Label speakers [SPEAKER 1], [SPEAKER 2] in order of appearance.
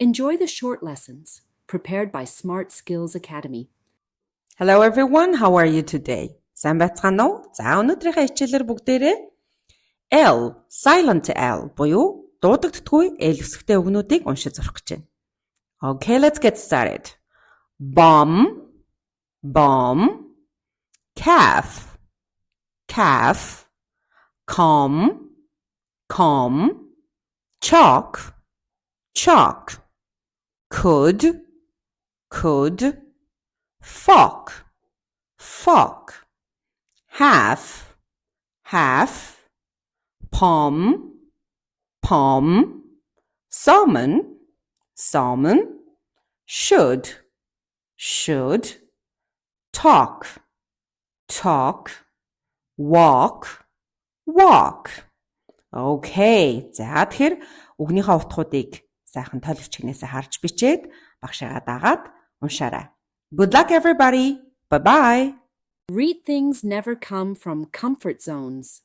[SPEAKER 1] Enjoy the short lessons prepared by Smart Skills Academy.
[SPEAKER 2] Hello everyone, how are you today? Сайн байцгаана уу? За өнөөдрийнхээ хичээлээр бүгдээрээ L, silent L буюу дуудагддаггүй L үсэгтэй үгнүүдийг уншиж сурах гэж байна. Okay, let's get started. Bomb, bomb, calf, calf, calm, calm, chalk, chalk, could, fork, fork, half, palm, salmon, should, talk, walk. Okay. За тэгэхээр үгнийхээ утгуудыг сайхан тойлогч хинээсээ харж бичээд багшаагаа дагаад уншаарай. Good luck everybody. Bye-bye.
[SPEAKER 1] Read things never come from comfort zones.